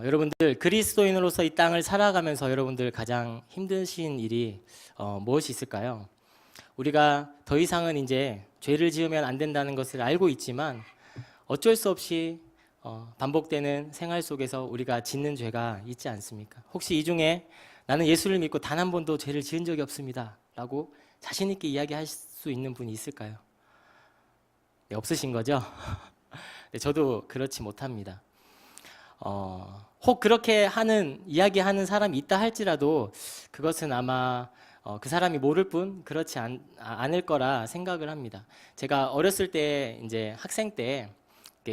여러분들 그리스도인으로서 이 땅을 살아가면서 여러분들 가장 힘드신 일이 무엇이 있을까요? 우리가 더 이상은 이제 죄를 지으면 안 된다는 것을 알고 있지만 어쩔 수 없이 반복되는 생활 속에서 우리가 짓는 죄가 있지 않습니까? 혹시 이 중에 나는 예수를 믿고 단 한 번도 죄를 지은 적이 없습니다 라고 자신 있게 이야기할 수 있는 분이 있을까요? 네, 없으신 거죠? 네, 저도 그렇지 못합니다. 혹 그렇게 이야기하는 사람이 있다 할지라도 그것은 아마 그 사람이 모를 뿐 그렇지 않을 거라 생각을 합니다. 제가 어렸을 때 이제 학생 때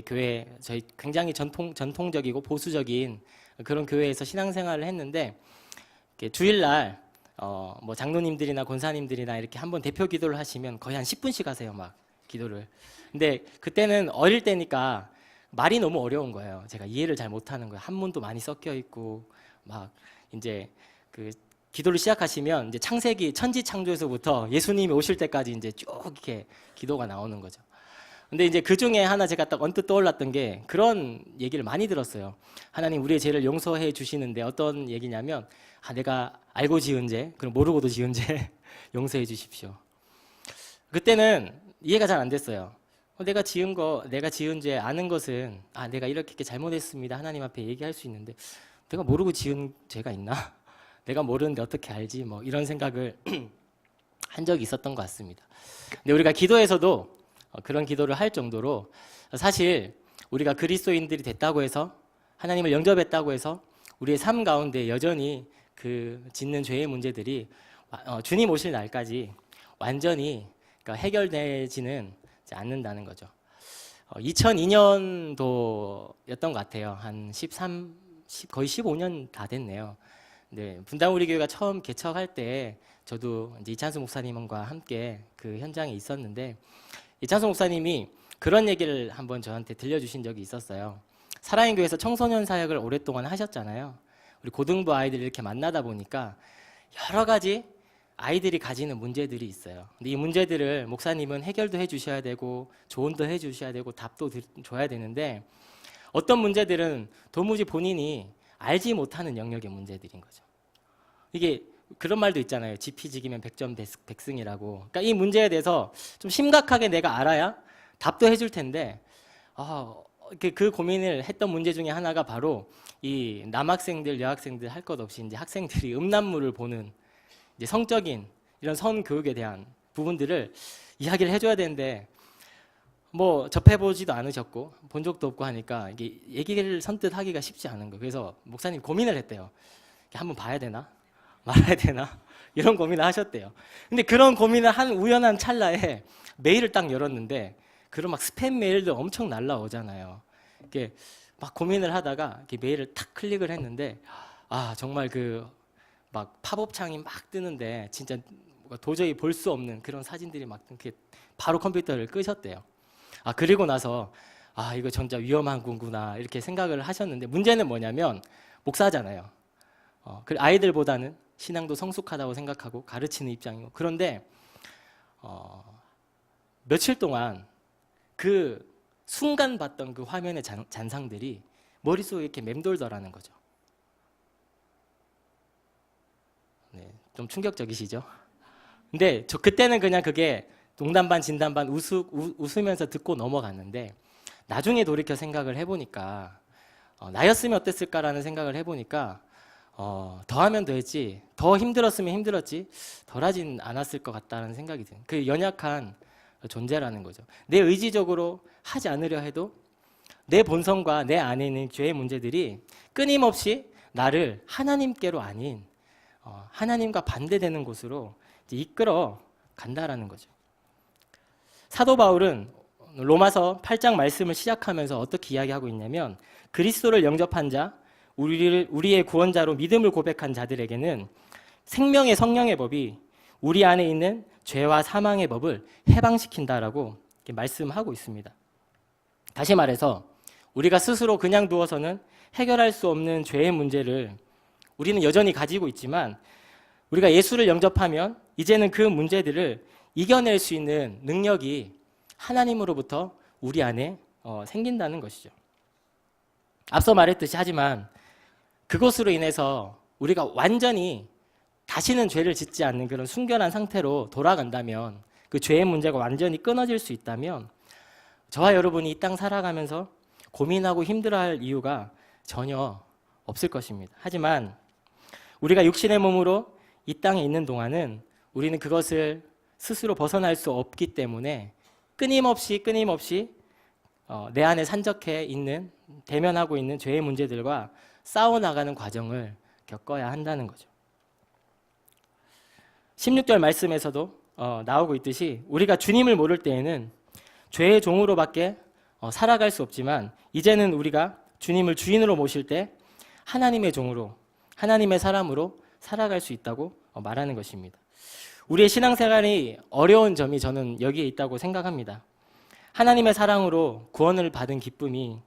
교회 저희 굉장히 전통적이고 보수적인 그런 교회에서 신앙생활을 했는데 주일날 뭐 장로님들이나 권사님들이나 이렇게 한번 대표 기도를 하시면 거의 한 10분씩 하세요, 막 기도를. 근데 그때는 어릴 때니까 말이 너무 어려운 거예요. 제가 이해를 잘 못하는 거예요. 한문도 많이 섞여 있고 막 이제 그 기도를 시작하시면 이제 창세기 천지 창조에서부터 예수님이 오실 때까지 이제 쭉 이렇게 기도가 나오는 거죠. 근데 이제 그 중에 하나 제가 딱 언뜻 떠올랐던 게 그런 얘기를 많이 들었어요. 하나님 우리의 죄를 용서해 주시는데 어떤 얘기냐면 내가 알고 지은 죄, 그럼 모르고도 지은 죄 용서해 주십시오. 그때는 이해가 잘 안 됐어요. 내가 지은 죄 아는 것은 내가 이렇게 잘못했습니다 하나님 앞에 얘기할 수 있는데 내가 모르고 지은 죄가 있나? 내가 모르는데 어떻게 알지? 뭐 이런 생각을 한 적이 있었던 것 같습니다. 근데 우리가 기도에서도 그런 기도를 할 정도로 사실 우리가 그리스도인들이 됐다고 해서 하나님을 영접했다고 해서 우리의 삶 가운데 여전히 그 짓는 죄의 문제들이 주님 오실 날까지 완전히 해결되지는 않는다는 거죠. 2002년도였던 것 같아요. 한 거의 15년 다 됐네요. 네, 분당 우리 교회가 처음 개척할 때 저도 이제 이찬수 목사님과 함께 그 현장에 있었는데 이찬수 목사님이 그런 얘기를 한번 저한테 들려주신 적이 있었어요. 살아있는 교회에서 청소년 사역을 오랫동안 하셨잖아요. 우리 고등부 아이들을 이렇게 만나다 보니까 여러 가지 아이들이 가지는 문제들이 있어요. 근데 이 문제들을 목사님은 해결도 해주셔야 되고 조언도 해주셔야 되고 답도 줘야 되는데 어떤 문제들은 도무지 본인이 알지 못하는 영역의 문제들인 거죠. 이게 그런 말도 있잖아요. 지피지기면 100점 백승이라고. 그러니까 이 문제에 대해서 좀 심각하게 내가 알아야 답도 해줄 텐데 그 고민을 했던 문제 중에 하나가 바로 이 남학생들, 여학생들 할 것 없이 이제 학생들이 음란물을 보는 이제 성적인 이런 성교육에 대한 부분들을 이야기를 해줘야 되는데 뭐 접해보지도 않으셨고 본 적도 없고 하니까 이게 얘기를 선뜻 하기가 쉽지 않은 거예요. 그래서 목사님 고민을 했대요. 한번 봐야 되나? 말아야 되나? 이런 고민을 하셨대요. 근데 그런 고민을 한 우연한 찰나에 메일을 딱 열었는데 그런 막 스팸 메일도 엄청 날라오잖아요. 이렇게 막 고민을 하다가 이렇게 메일을 탁 클릭을 했는데 정말 막 팝업 창이 막 뜨는데 진짜 도저히 볼 수 없는 그런 사진들이 막 이렇게 바로 컴퓨터를 끄셨대요. 그리고 나서 이거 진짜 위험한 거구나 이렇게 생각을 하셨는데 문제는 뭐냐면 목사잖아요. 그 아이들보다는 신앙도 성숙하다고 생각하고 가르치는 입장이고 그런데 며칠 동안 그 순간 봤던 그 화면의 잔상들이 머릿속에 이렇게 맴돌더라는 거죠. 네, 좀 충격적이시죠? 근데 그때는 그냥 그게 농담 반 진담 반 웃으면서 듣고 넘어갔는데 나중에 돌이켜 생각을 해보니까 나였으면 어땠을까라는 생각을 해보니까 더 하면 더 했지 더 힘들었으면 힘들었지 덜하진 않았을 것 같다는 생각이 드는 그 연약한 존재라는 거죠. 내 의지적으로 하지 않으려 해도 내 본성과 내 안에 있는 죄의 문제들이 끊임없이 나를 하나님께로 아닌 하나님과 반대되는 곳으로 이끌어 간다라는 거죠. 사도 바울은 로마서 8장 말씀을 시작하면서 어떻게 이야기하고 있냐면 그리스도를 영접한 자, 우리의 구원자로 믿음을 고백한 자들에게는 생명의 성령의 법이 우리 안에 있는 죄와 사망의 법을 해방시킨다라고 말씀하고 있습니다. 다시 말해서 우리가 스스로 그냥 두어서는 해결할 수 없는 죄의 문제를 우리는 여전히 가지고 있지만 우리가 예수를 영접하면 이제는 그 문제들을 이겨낼 수 있는 능력이 하나님으로부터 우리 안에 생긴다는 것이죠. 앞서 말했듯이 하지만 그것으로 인해서 우리가 완전히 다시는 죄를 짓지 않는 그런 순결한 상태로 돌아간다면, 그 죄의 문제가 완전히 끊어질 수 있다면 저와 여러분이 이 땅 살아가면서 고민하고 힘들어할 이유가 전혀 없을 것입니다. 하지만 우리가 육신의 몸으로 이 땅에 있는 동안은 우리는 그것을 스스로 벗어날 수 없기 때문에 끊임없이 내 안에 산적해 있는, 대면하고 있는 죄의 문제들과 싸워나가는 과정을 겪어야 한다는 거죠. 16절 말씀에서도 나오고 있듯이 우리가 주님을 모를 때에는 죄의 종으로밖에 살아갈 수 없지만, 이제는 우리가 주님을 주인으로 모실 때 하나님의 종으로, 하나님의 사람으로 살아갈 수 있다고 말하는 것입니다. 우리의 신앙생활이 어려운 점이 저는 여기에 있다고 생각합니다. 하나님의 사랑으로 구원을 받은 기쁨이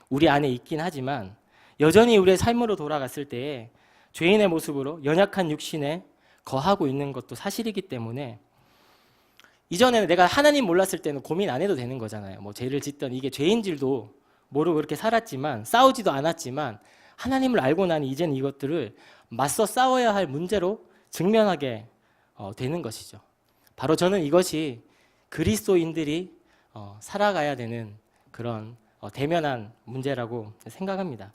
우리 안에 있긴 하지만 여전히 우리의 삶으로 돌아갔을 때에 죄인의 모습으로 연약한 육신에 거하고 있는 것도 사실이기 때문에, 이전에는 내가 하나님 몰랐을 때는 고민 안 해도 되는 거잖아요. 뭐 죄를 짓던 이게 죄인줄도 모르고 그렇게 살았지만, 싸우지도 않았지만 하나님을 알고 나니 이제는 이것들을 맞서 싸워야 할 문제로 직면하게 되는 것이죠. 바로 저는 이것이 그리스도인들이 살아가야 되는 그런 대면한 문제라고 생각합니다.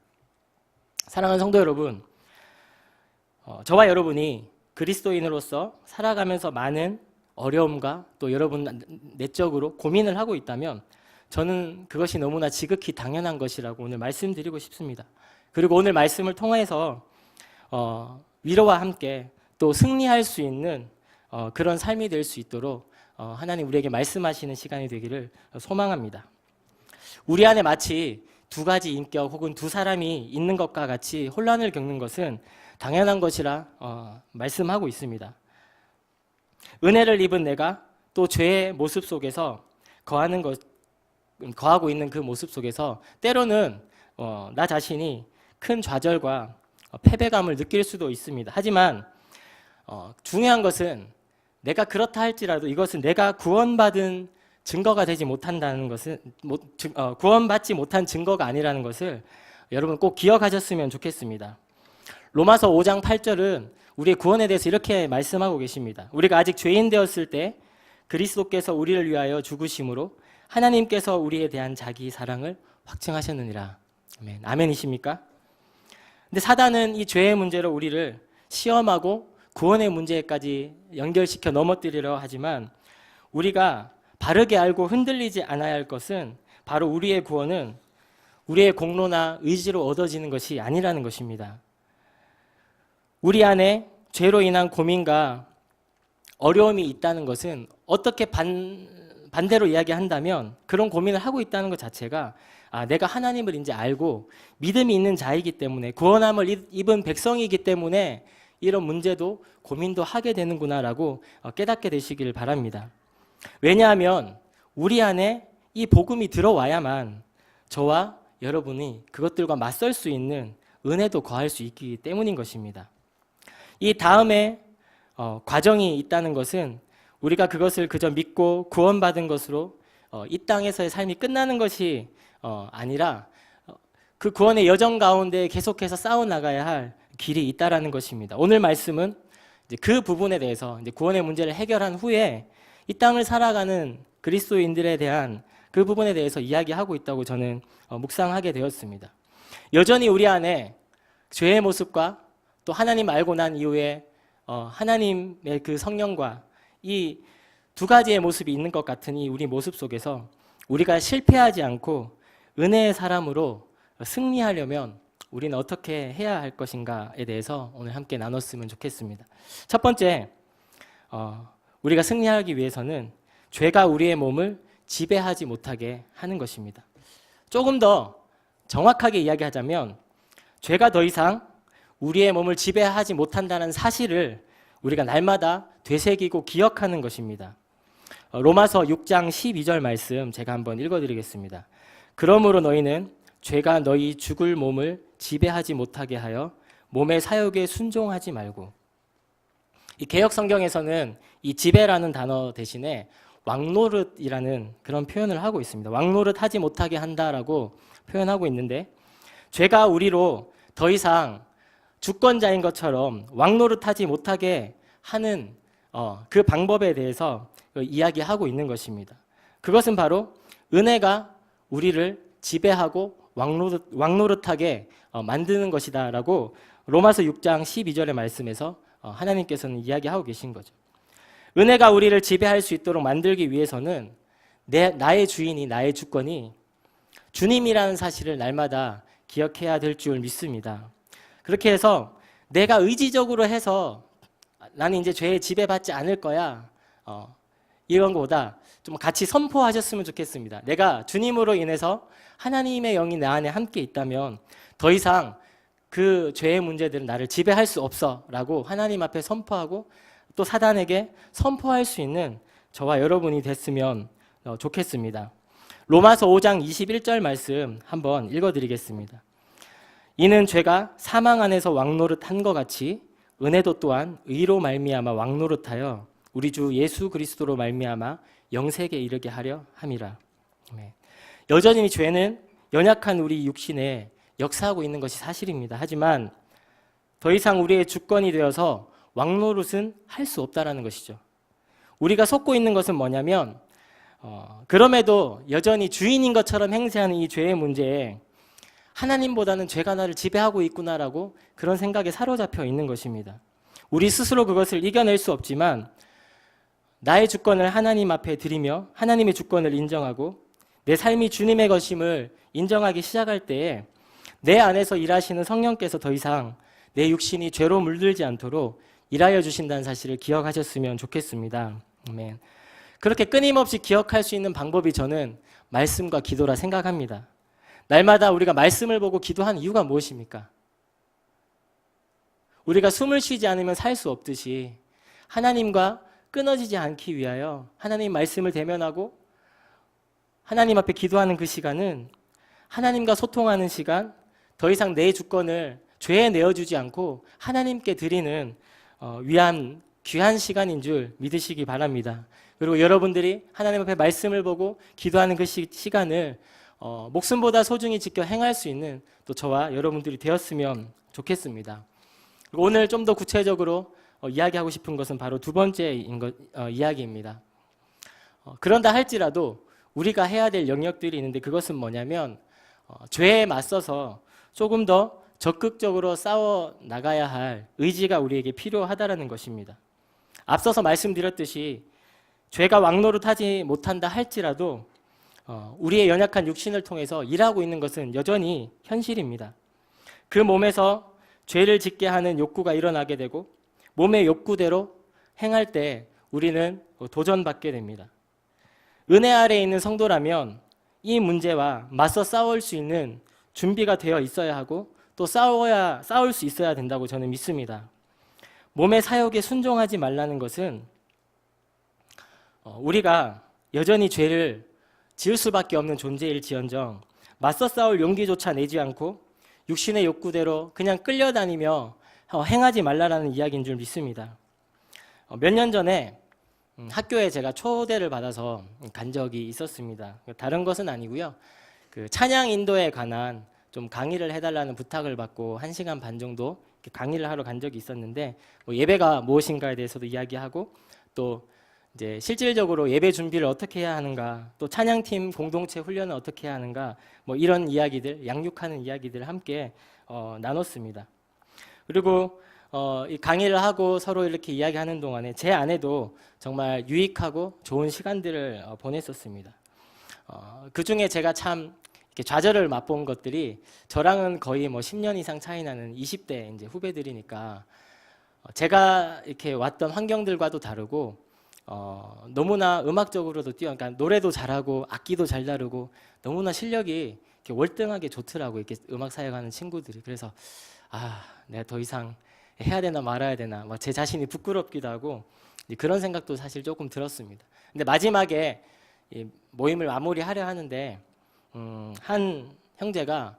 사랑하는 성도 여러분, 저와 여러분이 그리스도인으로서 살아가면서 많은 어려움과 또 여러분 내적으로 고민을 하고 있다면 저는 그것이 너무나 지극히 당연한 것이라고 오늘 말씀드리고 싶습니다. 그리고 오늘 말씀을 통해서 위로와 함께 또 승리할 수 있는 그런 삶이 될 수 있도록 하나님 우리에게 말씀하시는 시간이 되기를 소망합니다. 우리 안에 마치 두 가지 인격 혹은 두 사람이 있는 것과 같이 혼란을 겪는 것은 당연한 것이라 말씀하고 있습니다. 은혜를 입은 내가 또 죄의 모습 속에서 거하고 있는 그 모습 속에서 때로는 나 자신이 큰 좌절과 패배감을 느낄 수도 있습니다. 하지만 중요한 것은 내가 그렇다 할지라도 이것은 내가 구원받은 증거가 되지 못한다는 것은, 구원받지 못한 증거가 아니라는 것을 여러분 꼭 기억하셨으면 좋겠습니다. 로마서 5장 8절은 우리의 구원에 대해서 이렇게 말씀하고 계십니다. 우리가 아직 죄인 되었을 때 그리스도께서 우리를 위하여 죽으심으로 하나님께서 우리에 대한 자기 사랑을 확증하셨느니라. 아멘. 아멘이십니까? 근데 사단은 이 죄의 문제로 우리를 시험하고 구원의 문제까지 연결시켜 넘어뜨리려 하지만, 우리가 바르게 알고 흔들리지 않아야 할 것은 바로 우리의 구원은 우리의 공로나 의지로 얻어지는 것이 아니라는 것입니다. 우리 안에 죄로 인한 고민과 어려움이 있다는 것은 어떻게 반대로 이야기한다면, 그런 고민을 하고 있다는 것 자체가 내가 하나님을 이제 알고 믿음이 있는 자이기 때문에, 구원함을 입은 백성이기 때문에 이런 문제도 고민도 하게 되는구나라고 깨닫게 되시길 바랍니다. 왜냐하면 우리 안에 이 복음이 들어와야만 저와 여러분이 그것들과 맞설 수 있는 은혜도 거할 수 있기 때문인 것입니다. 이 다음에 과정이 있다는 것은 우리가 그것을 그저 믿고 구원받은 것으로 이 땅에서의 삶이 끝나는 것이 아니라 그 구원의 여정 가운데 계속해서 싸워나가야 할 길이 있다라는 것입니다. 오늘 말씀은 이제 그 부분에 대해서, 이제 구원의 문제를 해결한 후에 이 땅을 살아가는 그리스도인들에 대한 그 부분에 대해서 이야기하고 있다고 저는 묵상하게 되었습니다. 여전히 우리 안에 죄의 모습과 또 하나님 알고 난 이후에 하나님의 그 성령과 이 두 가지의 모습이 있는 것 같으니, 우리 모습 속에서 우리가 실패하지 않고 은혜의 사람으로 승리하려면 우리는 어떻게 해야 할 것인가에 대해서 오늘 함께 나눴으면 좋겠습니다. 첫 번째, 우리가 승리하기 위해서는 죄가 우리의 몸을 지배하지 못하게 하는 것입니다. 조금 더 정확하게 이야기하자면, 죄가 더 이상 우리의 몸을 지배하지 못한다는 사실을 우리가 날마다 되새기고 기억하는 것입니다. 로마서 6장 12절 말씀 제가 한번 읽어드리겠습니다. 그러므로 너희는 죄가 너희 죽을 몸을 지배하지 못하게 하여 몸의 사욕에 순종하지 말고. 이 개역 성경에서는 이 지배라는 단어 대신에 왕노릇이라는 그런 표현을 하고 있습니다. 왕노릇 하지 못하게 한다라고 표현하고 있는데, 죄가 우리로 더 이상 주권자인 것처럼 왕노릇하지 못하게 하는 그 방법에 대해서 이야기하고 있는 것입니다. 그것은 바로 은혜가 우리를 지배하고 왕노릇하게 만드는 것이다 라고 로마서 6장 12절의 말씀에서 하나님께서는 이야기하고 계신 거죠. 은혜가 우리를 지배할 수 있도록 만들기 위해서는 나의 주인이, 나의 주권이 주님이라는 사실을 날마다 기억해야 될 줄 믿습니다. 그렇게 해서 내가 의지적으로 해서 나는 이제 죄에 지배받지 않을 거야, 이런 거보다 좀 같이 선포하셨으면 좋겠습니다. 내가 주님으로 인해서 하나님의 영이 내 안에 함께 있다면 더 이상 그 죄의 문제들은 나를 지배할 수 없어 라고 하나님 앞에 선포하고 또 사단에게 선포할 수 있는 저와 여러분이 됐으면 좋겠습니다. 로마서 5장 21절 말씀 한번 읽어드리겠습니다. 이는 죄가 사망 안에서 왕노릇한 것 같이 은혜도 또한 의로 말미암아 왕노릇하여 우리 주 예수 그리스도로 말미암아 영생에 이르게 하려 함이라. 여전히 죄는 연약한 우리 육신에 역사하고 있는 것이 사실입니다. 하지만 더 이상 우리의 주권이 되어서 왕노릇은 할 수 없다라는 것이죠. 우리가 속고 있는 것은 뭐냐면 그럼에도 여전히 주인인 것처럼 행세하는 이 죄의 문제에 하나님보다는 죄가 나를 지배하고 있구나라고 그런 생각에 사로잡혀 있는 것입니다. 우리 스스로 그것을 이겨낼 수 없지만 나의 주권을 하나님 앞에 드리며 하나님의 주권을 인정하고 내 삶이 주님의 것임을 인정하기 시작할 때에 내 안에서 일하시는 성령께서 더 이상 내 육신이 죄로 물들지 않도록 일하여 주신다는 사실을 기억하셨으면 좋겠습니다. 아멘. 그렇게 끊임없이 기억할 수 있는 방법이 저는 말씀과 기도라 생각합니다. 날마다 우리가 말씀을 보고 기도하는 이유가 무엇입니까? 우리가 숨을 쉬지 않으면 살 수 없듯이 하나님과 끊어지지 않기 위하여 하나님 말씀을 대면하고 하나님 앞에 기도하는 그 시간은 하나님과 소통하는 시간, 더 이상 내 주권을 죄에 내어주지 않고 하나님께 드리는 귀한 시간인 줄 믿으시기 바랍니다. 그리고 여러분들이 하나님 앞에 말씀을 보고 기도하는 그 시간을 목숨보다 소중히 지켜 행할 수 있는 또 저와 여러분들이 되었으면 좋겠습니다. 그리고 오늘 좀 더 구체적으로 이야기하고 싶은 것은 바로 두 번째 이야기입니다. 그런다 할지라도 우리가 해야 될 영역들이 있는데 그것은 뭐냐면 죄에 맞서서 조금 더 적극적으로 싸워 나가야 할 의지가 우리에게 필요하다라는 것입니다. 앞서서 말씀드렸듯이 죄가 왕노릇하지 못한다 할지라도 우리의 연약한 육신을 통해서 일하고 있는 것은 여전히 현실입니다. 그 몸에서 죄를 짓게 하는 욕구가 일어나게 되고 몸의 욕구대로 행할 때 우리는 도전받게 됩니다. 은혜 아래에 있는 성도라면 이 문제와 맞서 싸울 수 있는 준비가 되어 있어야 하고 또 싸울 수 있어야 된다고 저는 믿습니다. 몸의 사욕에 순종하지 말라는 것은 우리가 여전히 죄를 지을 수밖에 없는 존재일지언정 맞서 싸울 용기조차 내지 않고 육신의 욕구대로 그냥 끌려다니며 행하지 말라라는 이야기인 줄 믿습니다. 몇 년 전에 학교에 제가 초대를 받아서 간 적이 있었습니다. 다른 것은 아니고요. 그 찬양 인도에 관한 좀 강의를 해달라는 부탁을 받고 1시간 반 정도 강의를 하러 간 적이 있었는데 예배가 무엇인가에 대해서도 이야기하고 또 이제 실질적으로 예배 준비를 어떻게 해야 하는가, 또 찬양팀 공동체 훈련을 어떻게 해야 하는가, 이런 이야기들, 양육하는 이야기들을 함께 나눴습니다. 그리고 이 강의를 하고 서로 이렇게 이야기하는 동안에 제 안에도 정말 유익하고 좋은 시간들을 보냈었습니다. 그 중에 제가 참 이렇게 좌절을 맛본 것들이 저랑은 거의 10년 이상 차이 나는 20대 이제 후배들이니까 제가 이렇게 왔던 환경들과도 다르고 너무나 음악적으로도 그러니까 노래도 잘하고 악기도 잘 다루고 너무나 실력이 이렇게 월등하게 좋더라고요. 이렇게 음악 사역하는 친구들이. 그래서 내가 더 이상 해야 되나 말아야 되나 제 자신이 부끄럽기도 하고 그런 생각도 사실 조금 들었습니다. 근데 마지막에 이 모임을 마무리하려 하는데 한 형제가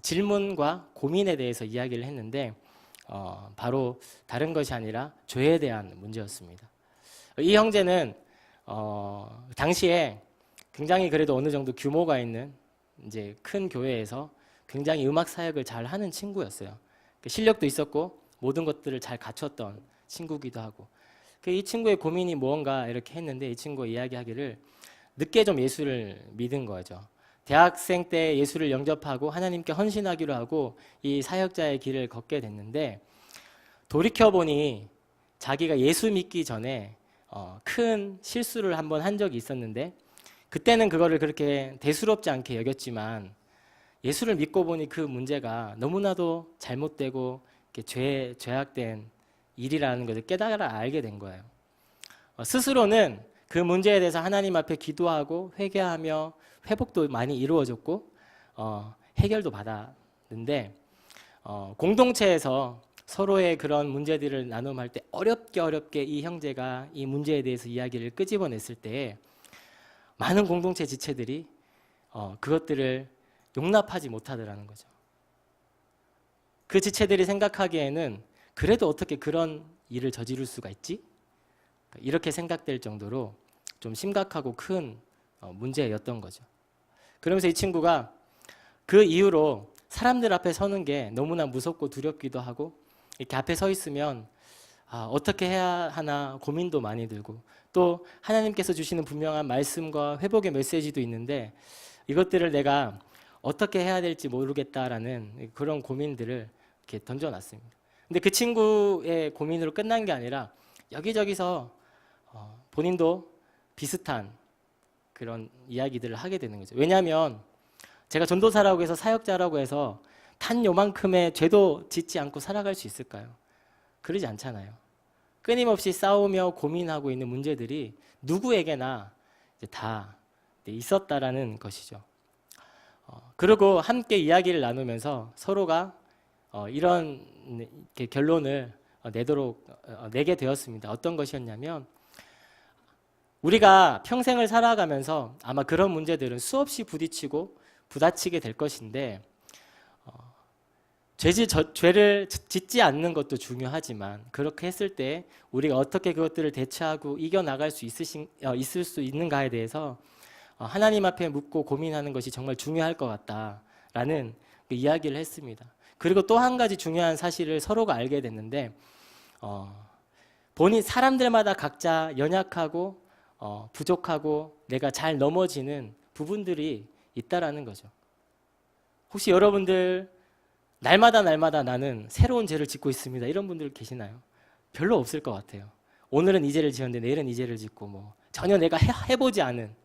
질문과 고민에 대해서 이야기를 했는데 바로 다른 것이 아니라 죄에 대한 문제였습니다. 이 형제는 당시에 굉장히 그래도 어느 정도 규모가 있는 이제 큰 교회에서 굉장히 음악 사역을 잘 하는 친구였어요. 실력도 있었고 모든 것들을 잘 갖췄던 친구기도 하고, 이 친구의 고민이 무언가 이렇게 했는데 이 친구가 이야기하기를 늦게 좀 예수를 믿은 거죠. 대학생 때 예수를 영접하고 하나님께 헌신하기로 하고 이 사역자의 길을 걷게 됐는데, 돌이켜보니 자기가 예수 믿기 전에 큰 실수를 한번 한 적이 있었는데, 그때는 그거를 그렇게 대수롭지 않게 여겼지만 예수를 믿고 보니 그 문제가 너무나도 잘못되고 죄악된 일이라는 것을 깨달아 알게 된 거예요. 스스로는 그 문제에 대해서 하나님 앞에 기도하고 회개하며 회복도 많이 이루어졌고 해결도 받았는데, 공동체에서 서로의 그런 문제들을 나눔할 때 어렵게 이 형제가 이 문제에 대해서 이야기를 끄집어냈을 때 많은 공동체 지체들이 그것들을 용납하지 못하더라는 거죠. 그 지체들이 생각하기에는 그래도 어떻게 그런 일을 저지를 수가 있지? 이렇게 생각될 정도로 좀 심각하고 큰 문제였던 거죠. 그러면서 이 친구가 그 이후로 사람들 앞에 서는 게 너무나 무섭고 두렵기도 하고, 이렇게 앞에 서 있으면 어떻게 해야 하나 고민도 많이 들고, 또 하나님께서 주시는 분명한 말씀과 회복의 메시지도 있는데 이것들을 내가 어떻게 해야 될지 모르겠다라는 그런 고민들을 이렇게 던져놨습니다. 근데 그 친구의 고민으로 끝난 게 아니라 여기저기서 본인도 비슷한 그런 이야기들을 하게 되는 거죠. 왜냐하면 제가 전도사라고 해서 사역자라고 해서 단 요만큼의 죄도 짓지 않고 살아갈 수 있을까요? 그러지 않잖아요. 끊임없이 싸우며 고민하고 있는 문제들이 누구에게나 이제 다 있었다라는 것이죠. 그리고 함께 이야기를 나누면서 서로가 이런 결론을 내게 되었습니다. 어떤 것이었냐면, 우리가 평생을 살아가면서 아마 그런 문제들은 수없이 부딪히고 부딪히게 될 것인데, 죄를 짓지 않는 것도 중요하지만 그렇게 했을 때 우리가 어떻게 그것들을 대처하고 이겨나갈 수 있을 수 있는가에 대해서 하나님 앞에 묻고 고민하는 것이 정말 중요할 것 같다라는 그 이야기를 했습니다. 그리고 또 한 가지 중요한 사실을 서로가 알게 됐는데, 본인 사람들마다 각자 연약하고 부족하고 내가 잘 넘어지는 부분들이 있다라는 거죠. 혹시 여러분들 날마다 나는 새로운 죄를 짓고 있습니다, 이런 분들 계시나요? 별로 없을 것 같아요. 오늘은 이 죄를 지었는데 내일은 이 죄를 짓고 전혀 내가 해보지 않은,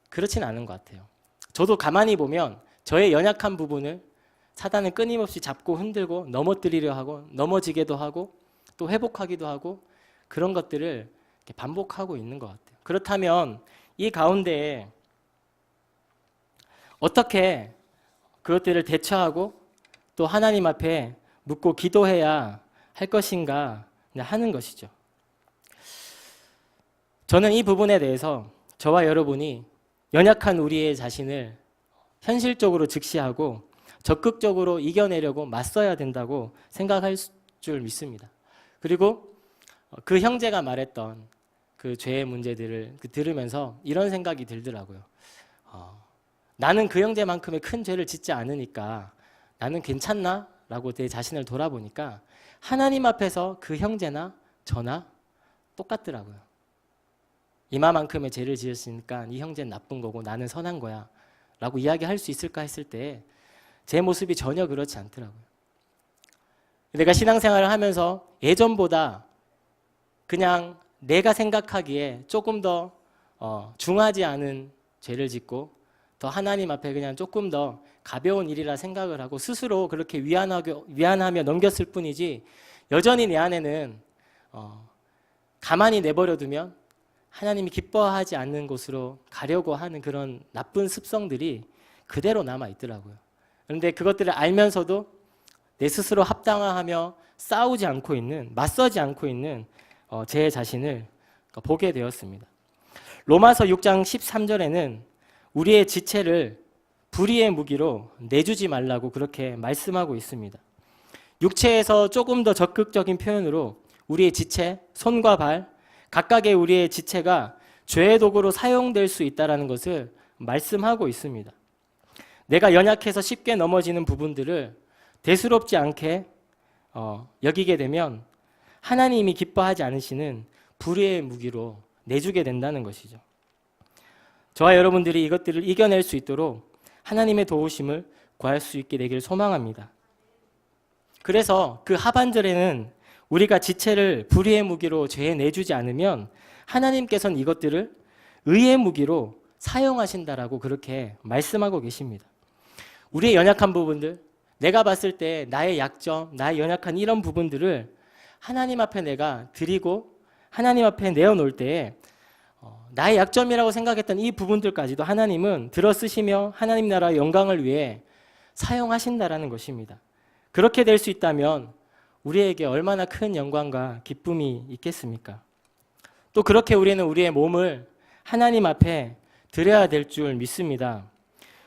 그렇진 않은 것 같아요. 저도 가만히 보면 저의 연약한 부분을 사단은 끊임없이 잡고 흔들고 넘어뜨리려 하고 넘어지게도 하고 또 회복하기도 하고 그런 것들을 이렇게 반복하고 있는 것 같아요. 그렇다면 이 가운데에 어떻게 그것들을 대처하고 또 하나님 앞에 묻고 기도해야 할 것인가 하는 것이죠. 저는 이 부분에 대해서 저와 여러분이 연약한 우리의 자신을 현실적으로 직시하고 적극적으로 이겨내려고 맞서야 된다고 생각할 줄 믿습니다. 그리고 그 형제가 말했던 그 죄의 문제들을 들으면서 이런 생각이 들더라고요. 나는 그 형제만큼의 큰 죄를 짓지 않으니까 나는 괜찮나? 라고 내 자신을 돌아보니까 하나님 앞에서 그 형제나 저나 똑같더라고요. 이마만큼의 죄를 지었으니까 이 형제는 나쁜 거고 나는 선한 거야 라고 이야기할 수 있을까 했을 때 제 모습이 전혀 그렇지 않더라고요. 내가 신앙생활을 하면서 예전보다 그냥 내가 생각하기에 조금 더 중하지 않은 죄를 짓고 더 하나님 앞에 그냥 조금 더 가벼운 일이라 생각을 하고 스스로 그렇게 위안하며 넘겼을 뿐이지, 여전히 내 안에는 가만히 내버려두면 하나님이 기뻐하지 않는 곳으로 가려고 하는 그런 나쁜 습성들이 그대로 남아 있더라고요. 그런데 그것들을 알면서도 내 스스로 합당화하며 싸우지 않고 있는, 맞서지 않고 있는 제 자신을 보게 되었습니다. 로마서 6장 13절에는 우리의 지체를 불의의 무기로 내주지 말라고 그렇게 말씀하고 있습니다. 육체에서 조금 더 적극적인 표현으로 우리의 지체, 손과 발, 각각의 우리의 지체가 죄의 도구로 사용될 수 있다는 것을 말씀하고 있습니다. 내가 연약해서 쉽게 넘어지는 부분들을 대수롭지 않게 여기게 되면 하나님이 기뻐하지 않으시는 불의의 무기로 내주게 된다는 것이죠. 저와 여러분들이 이것들을 이겨낼 수 있도록 하나님의 도우심을 구할 수 있게 되기를 소망합니다. 그래서 그 하반절에는 우리가 지체를 불의의 무기로 죄에 내주지 않으면 하나님께서는 이것들을 의의 무기로 사용하신다라고 그렇게 말씀하고 계십니다. 우리의 연약한 부분들, 내가 봤을 때 나의 약점, 나의 연약한 이런 부분들을 하나님 앞에 내가 드리고 하나님 앞에 내어놓을 때에 나의 약점이라고 생각했던 이 부분들까지도 하나님은 들어쓰시며 하나님 나라의 영광을 위해 사용하신다라는 것입니다. 그렇게 될 수 있다면 우리에게 얼마나 큰 영광과 기쁨이 있겠습니까? 또 그렇게 우리는 우리의 몸을 하나님 앞에 드려야 될 줄 믿습니다.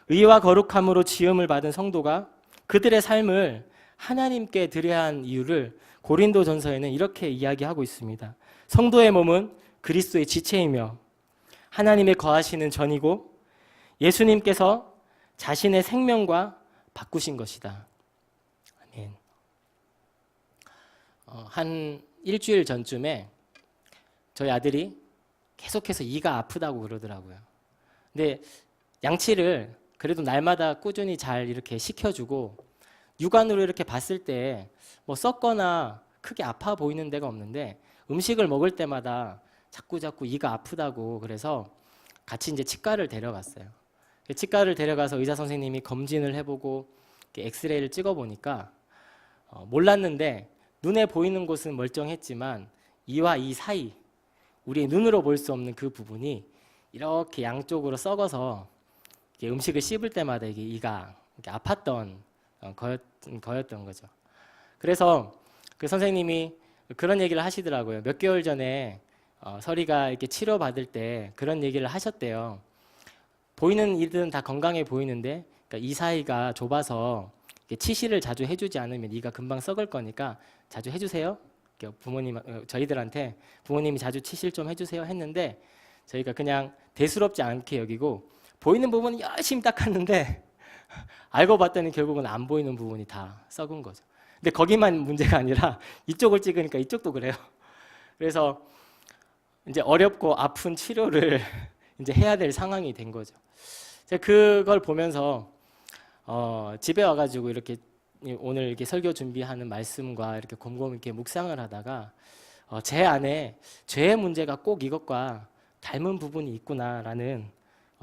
의와 거룩함으로 지음을 받은 성도가 그들의 삶을 하나님께 드려야 한 이유를 고린도전서에는 이렇게 이야기하고 있습니다. 성도의 몸은 그리스도의 지체이며 하나님의 거하시는 전이고 예수님께서 자신의 생명과 바꾸신 것이다. 아멘. 한 일주일 전쯤에 저희 아들이 계속해서 이가 아프다고 그러더라고요. 근데 양치를 그래도 날마다 꾸준히 잘 이렇게 시켜주고 육안으로 이렇게 봤을 때 뭐 썩거나 크게 아파 보이는 데가 없는데 음식을 먹을 때마다 자꾸 이가 아프다고 그래서 같이 이제 치과를 데려갔어요. 치과를 데려가서 의사 선생님이 검진을 해보고 엑스레이를 찍어보니까 몰랐는데 눈에 보이는 곳은 멀쩡했지만 이와 이 사이 우리의 눈으로 볼 수 없는 그 부분이 이렇게 양쪽으로 썩어서 음식을 씹을 때마다 이가 아팠던 거였던 거죠. 그래서 그 선생님이 그런 얘기를 하시더라고요. 몇 개월 전에 서리가 이렇게 치료받을 때 그런 얘기를 하셨대요. 보이는 이들은 다 건강해 보이는데 그러니까 이 사이가 좁아서 치실을 자주 해주지 않으면 이가 금방 썩을 거니까 자주 해주세요. 부모님, 저희들한테 부모님이 자주 치실 좀 해주세요 했는데 저희가 그냥 대수롭지 않게 여기고 보이는 부분은 열심히 닦았는데 알고 봤더니 결국은 안 보이는 부분이 다 썩은 거죠. 근데 거기만 문제가 아니라 이쪽을 찍으니까 이쪽도 그래요. 그래서 이제 어렵고 아픈 치료를 이제 해야 될 상황이 된 거죠. 제가 그걸 보면서 집에 와가지고 이렇게 오늘 이렇게 설교 준비하는 말씀과 이렇게 곰곰이 이렇게 묵상을 하다가 제 안에 죄의 문제가 꼭 이것과 닮은 부분이 있구나라는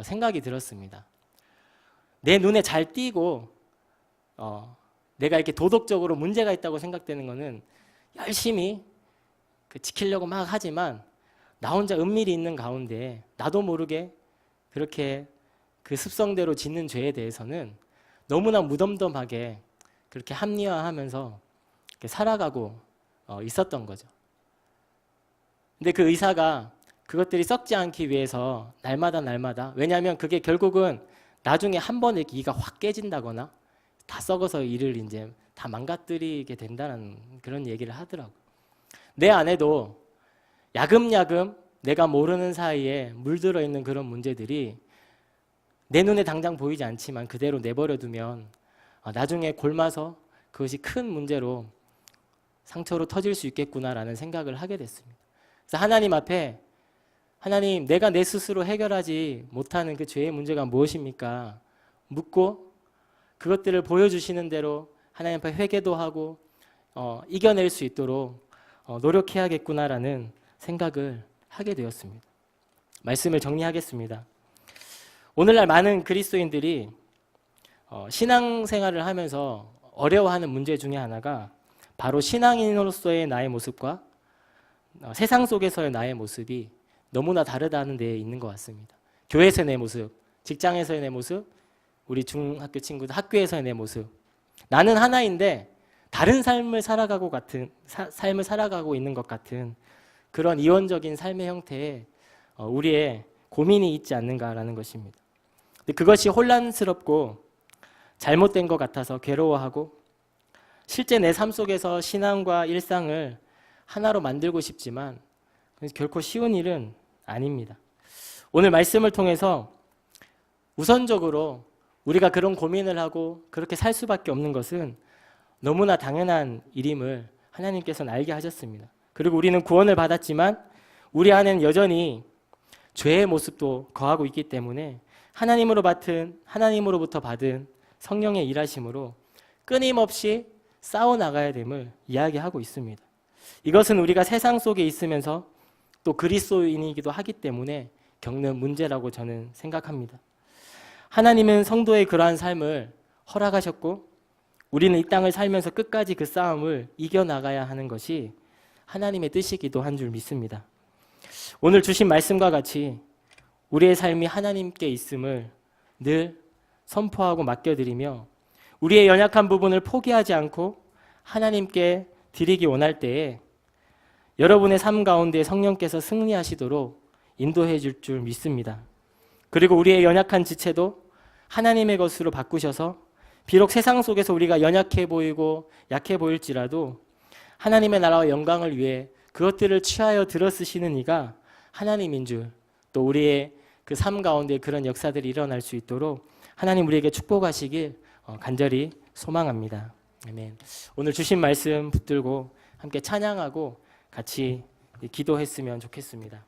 생각이 들었습니다. 내 눈에 잘 띄고 내가 이렇게 도덕적으로 문제가 있다고 생각되는 거는 열심히 지키려고 막 하지만 나 혼자 은밀히 있는 가운데 나도 모르게 그렇게 그 습성대로 짓는 죄에 대해서는 너무나 무덤덤하게 그렇게 합리화하면서 이렇게 살아가고 있었던 거죠. 근데 그 의사가 그것들이 썩지 않기 위해서 날마다 왜냐하면 그게 결국은 나중에 한 번에 이가 확 깨진다거나 다 썩어서 이를 이제 다 망가뜨리게 된다는 그런 얘기를 하더라고요. 내 안에도 야금야금 내가 모르는 사이에 물들어 있는 그런 문제들이 내 눈에 당장 보이지 않지만 그대로 내버려 두면 나중에 골마서 그것이 큰 문제로 상처로 터질 수 있겠구나라는 생각을 하게 됐습니다. 그래서 하나님 앞에 하나님, 내가 내 스스로 해결하지 못하는 그 죄의 문제가 무엇입니까? 묻고 그것들을 보여주시는 대로 하나님 앞에 회개도 하고 이겨낼 수 있도록 노력해야겠구나라는 생각을 하게 되었습니다. 말씀을 정리하겠습니다. 오늘날 많은 그리스도인들이 신앙생활을 하면서 어려워하는 문제 중에 하나가 바로 신앙인으로서의 나의 모습과 세상 속에서의 나의 모습이 너무나 다르다는 데에 있는 것 같습니다. 교회에서의 내 모습, 직장에서의 내 모습, 우리 중학교 친구들 학교에서의 내 모습. 나는 하나인데 다른 삶을 살아가고 있는 것 같은 그런 이원적인 삶의 형태에 우리의 고민이 있지 않는가라는 것입니다. 근데 그것이 혼란스럽고 잘못된 것 같아서 괴로워하고 실제 내 삶 속에서 신앙과 일상을 하나로 만들고 싶지만 결코 쉬운 일은 아닙니다. 오늘 말씀을 통해서 우선적으로 우리가 그런 고민을 하고 그렇게 살 수밖에 없는 것은 너무나 당연한 일임을 하나님께서는 알게 하셨습니다. 그리고 우리는 구원을 받았지만 우리 안에는 여전히 죄의 모습도 거하고 있기 때문에 하나님으로부터 받은 성령의 일하심으로 끊임없이 싸워 나가야 됨을 이야기하고 있습니다. 이것은 우리가 세상 속에 있으면서 또 그리스도인이기도 하기 때문에 겪는 문제라고 저는 생각합니다. 하나님은 성도의 그러한 삶을 허락하셨고 우리는 이 땅을 살면서 끝까지 그 싸움을 이겨나가야 하는 것이 하나님의 뜻이기도 한 줄 믿습니다. 오늘 주신 말씀과 같이 우리의 삶이 하나님께 있음을 늘 선포하고 맡겨드리며 우리의 연약한 부분을 포기하지 않고 하나님께 드리기 원할 때에 여러분의 삶 가운데 성령께서 승리하시도록 인도해 줄 줄 믿습니다. 그리고 우리의 연약한 지체도 하나님의 것으로 바꾸셔서 비록 세상 속에서 우리가 연약해 보이고 약해 보일지라도 하나님의 나라와 영광을 위해 그것들을 취하여 들어쓰시는 이가 하나님인 줄, 또 우리의 그 삶 가운데 그런 역사들이 일어날 수 있도록 하나님 우리에게 축복하시길 간절히 소망합니다. 아멘. 오늘 주신 말씀 붙들고 함께 찬양하고 같이 기도했으면 좋겠습니다.